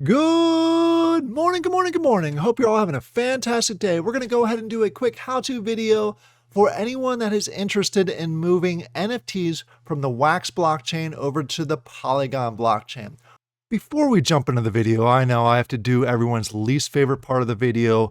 Good morning, good morning, good morning. Hope you're all having a fantastic day. We're going to go ahead and do a quick how-to video for anyone that is interested in moving NFTs from the Wax blockchain over to the Polygon blockchain. Before we jump into the video, I know I have to do everyone's least favorite part of the video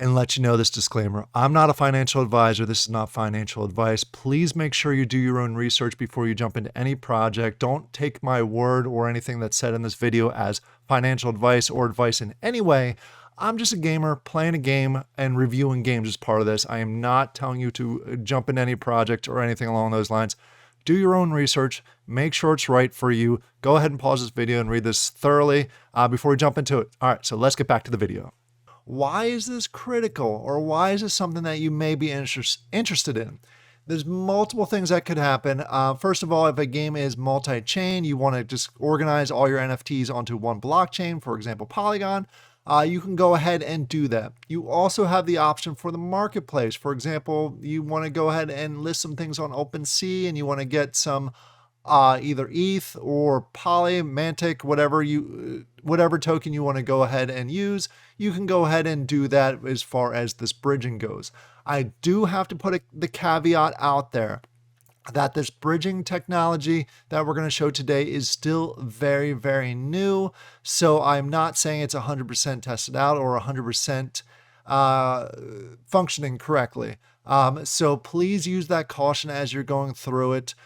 and let you know this disclaimer. I'm not a financial advisor. This is not financial advice. Please make sure you do your own research before you jump into any project. Don't take my word or anything that's said in this video as financial advice or advice in any way. I'm just a gamer playing a game and reviewing games as part of this. I am not telling you to jump into any project or anything along those lines. Do your own research. Make sure it's right for you. Go ahead and pause this video and read this thoroughly before we jump into it. All right, so let's get back to the video. Why is this critical, or why is this something that you may be interested in? There's multiple things that could happen. First of all, if a game is multi-chain, you want to just organize all your NFTs onto one blockchain, for example, Polygon, you can go ahead and do that. You also have the option for the marketplace. For example, you want to go ahead and list some things on OpenSea and you want to get some either ETH or Poly, Mantic, whatever token you want to go ahead and use, you can go ahead and do that as far as this bridging goes. I do have to put the caveat out there that this bridging technology that we're going to show today is still very, very new. So I'm not saying it's 100% tested out or 100% functioning correctly. So please use that caution as you're going through it.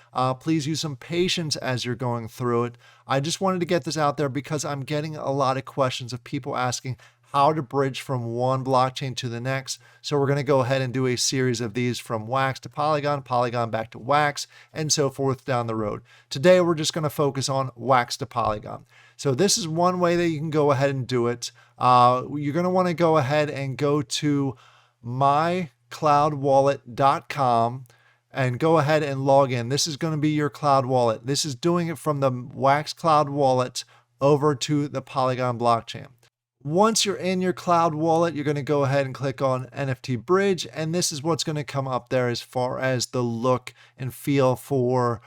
Please use some patience as you're going through it. I just wanted to get this out there because I'm getting a lot of questions of people asking how to bridge from one blockchain to the next. So we're going to go ahead and do a series of these from Wax to Polygon, Polygon back to Wax, and so forth down the road. Today, we're just going to focus on Wax to Polygon. So this is one way that you can go ahead and do it. You're going to want to go ahead and go to mycloudwallet.com and go ahead and log in. This is going to be your cloud wallet. This is doing it from the Wax cloud wallet over to the Polygon blockchain. Once you're in your cloud wallet, you're going to go ahead and click on NFT Bridge, and this is what's going to come up there as far as the look and feel for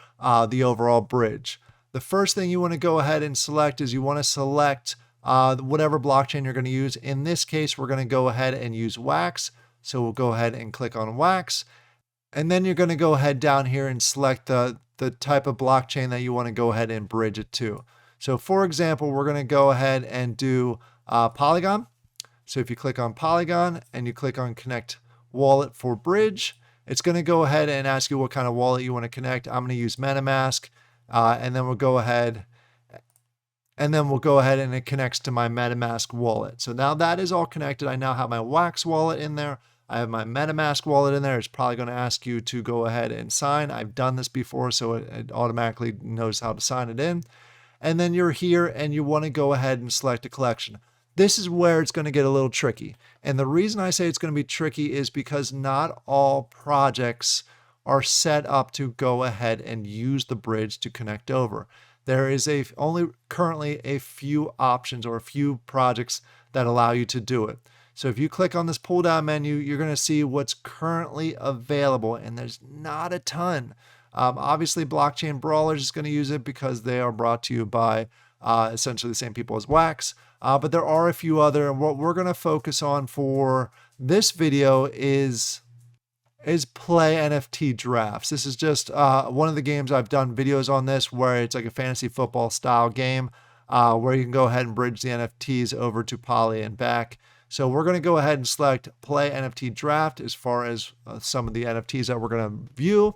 the overall bridge. The first thing you want to go ahead and select is you want to select whatever blockchain you're going to use. In this case, we're going to go ahead and use Wax. So we'll go ahead and click on Wax. And then you're going to go ahead down here and select the type of blockchain that you want to go ahead and bridge it to. So for example, we're going to go ahead and do Polygon. So if you click on Polygon and you click on Connect Wallet for Bridge, it's going to go ahead and ask you what kind of wallet you want to connect. I'm going to use MetaMask, and then we'll go ahead and it connects to my MetaMask wallet. So now that is all connected. I now have my Wax wallet in there. I have my MetaMask wallet in there. It's probably going to ask you to go ahead and sign. I've done this before, so it automatically knows how to sign it in. And then you're here and you want to go ahead and select a collection. This is where it's going to get a little tricky. And the reason I say it's going to be tricky is because not all projects are set up to go ahead and use the bridge to connect over. There is only currently a few options or a few projects that allow you to do it. So if you click on this pull down menu, you're going to see what's currently available, and there's not a ton. Obviously, Blockchain Brawlers is going to use it because they are brought to you by essentially the same people as Wax. But there are a few other, and what we're going to focus on for this video is play NFT drafts. This is just one of the games I've done videos on this where it's like a fantasy football style game where you can go ahead and bridge the NFTs over to Poly and back. So we're going to go ahead and select play NFT draft as far as some of the NFTs that we're going to view.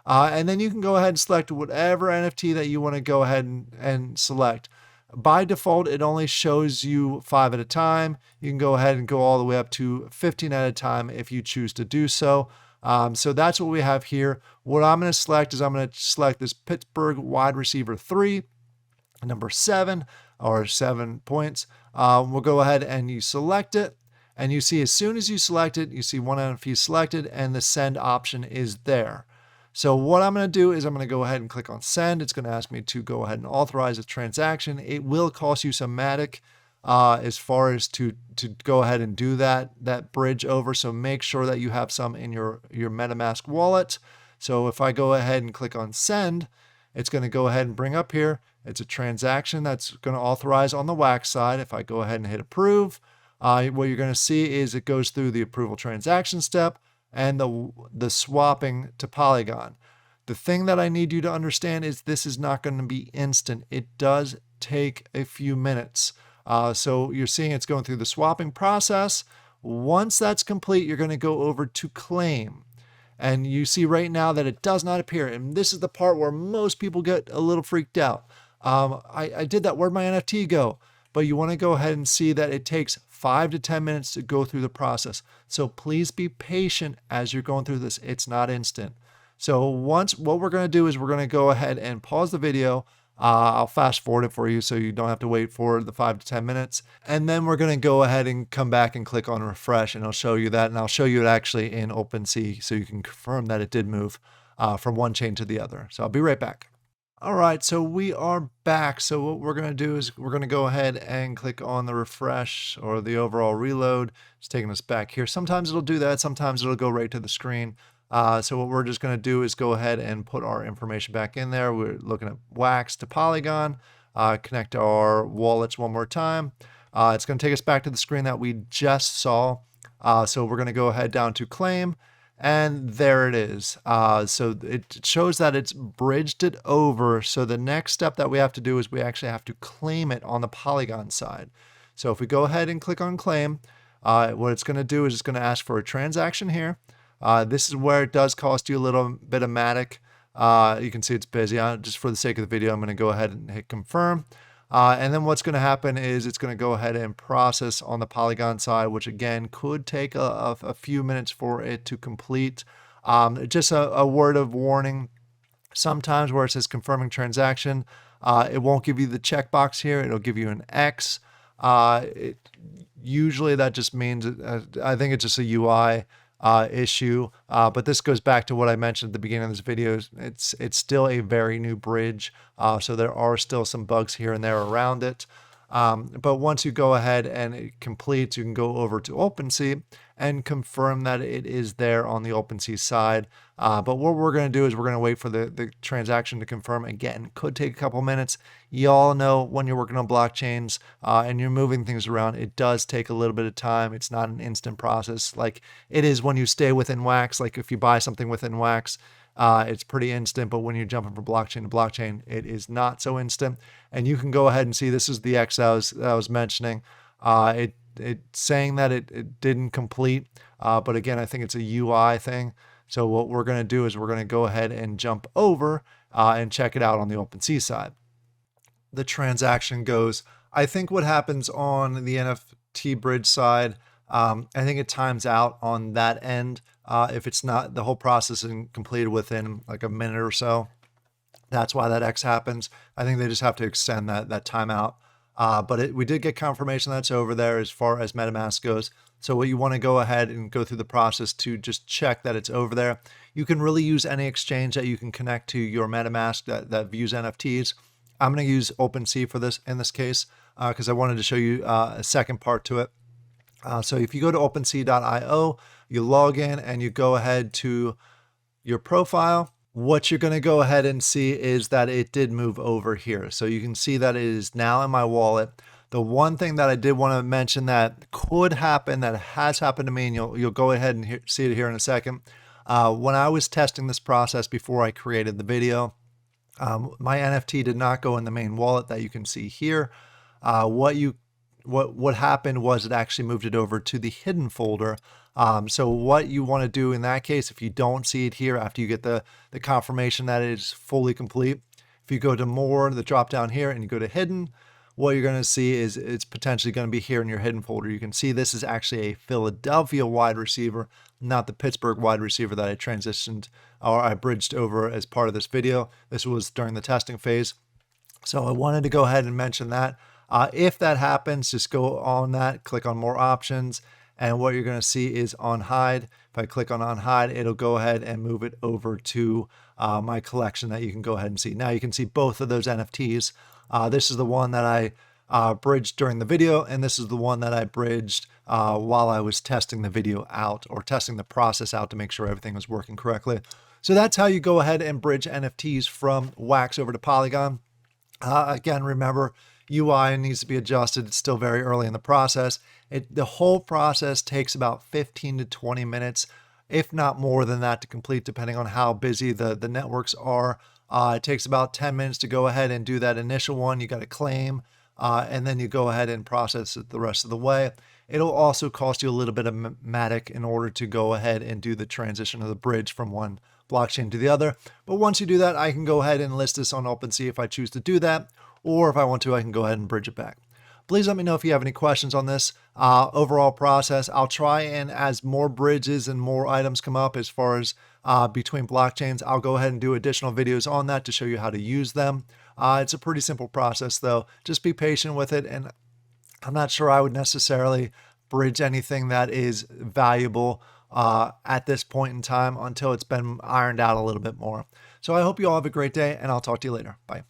And then you can go ahead and select whatever NFT that you want to go ahead and select. By default, it only shows you 5 at a time. You can go ahead and go all the way up to 15 at a time if you choose to do so. So that's what we have here. What I'm going to select is I'm going to select this Pittsburgh wide receiver 3, number 7, or 7 points. We'll go ahead and you select it. And you see as soon as you select it, you see one NFT selected and the send option is there. So what I'm going to do is I'm going to go ahead and click on send. It's going to ask me to go ahead and authorize a transaction. It will cost you some Matic as far as to go ahead and do that bridge over. So make sure that you have some in your MetaMask wallet. So if I go ahead and click on send, it's going to go ahead and bring up here. It's a transaction that's going to authorize on the Wax side. If I go ahead and hit approve, what you're going to see is it goes through the approval transaction step and the swapping to Polygon. The thing that I need you to understand is this is not going to be instant. It does take a few minutes. So you're seeing it's going through the swapping process. Once that's complete, you're going to go over to claim. And you see right now that it does not appear. And this is the part where most people get a little freaked out. I did that. Where'd my NFT go? But you want to go ahead and see that it takes 5 to 10 minutes to go through the process. So please be patient as you're going through this. It's not instant. So what we're going to do is we're going to go ahead and pause the video. I'll fast forward it for you so you don't have to wait for the 5 to 10 minutes. And then we're going to go ahead and come back and click on refresh, and I'll show you that. And I'll show you it actually in OpenSea so you can confirm that it did move from one chain to the other. So I'll be right back. All right, so we are back. So what we're going to do is we're going to go ahead and click on the refresh or the overall reload. It's taking us back here. Sometimes it'll do that. Sometimes it'll go right to the screen. So what we're just going to do is go ahead and put our information back in there. We're looking at Wax to Polygon, connect our wallets one more time. It's going to take us back to the screen that we just saw. So we're going to go ahead down to claim, and there it is. So it shows that it's bridged it over. So the next step that we have to do is we actually have to claim it on the Polygon side. So if we go ahead and click on claim, what it's going to do is it's going to ask for a transaction here. This is where it does cost you a little bit of Matic. You can see it's busy. Just for the sake of the video, I'm going to go ahead and hit confirm. And then what's going to happen is it's going to go ahead and process on the Polygon side, which again could take a few minutes for it to complete. Just a word of warning. Sometimes where it says confirming transaction, it won't give you the checkbox here. It'll give you an X. Usually that just means, I think it's just a UI issue, but this goes back to what I mentioned at the beginning of this video. It's still a very new bridge, so there are still some bugs here and there around it. But once you go ahead and it completes, you can go over to OpenSea and confirm that it is there on the OpenSea side. But what we're going to do is we're going to wait for the transaction to confirm. Again, could take a couple minutes. You all know when you're working on blockchains and you're moving things around, it does take a little bit of time. It's not an instant process like it is when you stay within Wax. Like if you buy something within Wax, it's pretty instant, but when you're jumping from blockchain to blockchain, it is not so instant. And you can go ahead and see this is the X I was mentioning. It's saying that it didn't complete, but again, I think it's a UI thing. So what we're going to do is we're going to go ahead and jump over and check it out on the OpenSea side. The transaction goes. I think what happens on the NFT bridge side, I think it times out on that end. If it's not the whole process isn't completed within like a minute or so, that's why that X happens. I think they just have to extend that timeout. But we did get confirmation that's over there as far as MetaMask goes. So what you want to go ahead and go through the process to just check that it's over there. You can really use any exchange that you can connect to your MetaMask that views NFTs. I'm going to use OpenSea for this in this case because I wanted to show you a second part to it. So if you go to OpenSea.io, you log in and you go ahead to your profile, what you're going to go ahead and see is that it did move over here. So you can see that it is now in my wallet. The one thing that I did want to mention that could happen, that has happened to me, and you'll go ahead and see it here in a second. When I was testing this process before I created the video, my NFT did not go in the main wallet that you can see here. What happened was it actually moved it over to the hidden folder. So what you want to do in that case, if you don't see it here after you get the confirmation that it is fully complete, if you go to more, the drop down here, and you go to hidden, what you're going to see is it's potentially going to be here in your hidden folder. You can see this is actually a Philadelphia wide receiver, not the Pittsburgh wide receiver that I transitioned or I bridged over as part of this video. This was during the testing phase. So I wanted to go ahead and mention that. If that happens, just go on that, click on more options, and what you're going to see is on hide. If I click on hide, it'll go ahead and move it over to my collection that you can go ahead and see. Now you can see both of those NFTs. This is the one that I bridged during the video, and this is the one that I bridged while I was testing the video out or testing the process out to make sure everything was working correctly. So that's how you go ahead and bridge NFTs from Wax over to Polygon. Again, remember, UI needs to be adjusted. It's still very early in the process. The whole process takes about 15 to 20 minutes, if not more than that, to complete, depending on how busy the networks are. It takes about 10 minutes to go ahead and do that initial one. You got to claim, and then you go ahead and process it the rest of the way. It'll also cost you a little bit of Matic in order to go ahead and do the transition of the bridge from one blockchain to the other. But once you do that, I can go ahead and list this on OpenSea if I choose to do that, or if I want to, I can go ahead and bridge it back. Please let me know if you have any questions on this overall process. I'll try, and as more bridges and more items come up as far as between blockchains, I'll go ahead and do additional videos on that to show you how to use them. It's a pretty simple process though. Just be patient with it, and I'm not sure I would necessarily bridge anything that is valuable at this point in time until it's been ironed out a little bit more. So I hope you all have a great day, and I'll talk to you later. Bye.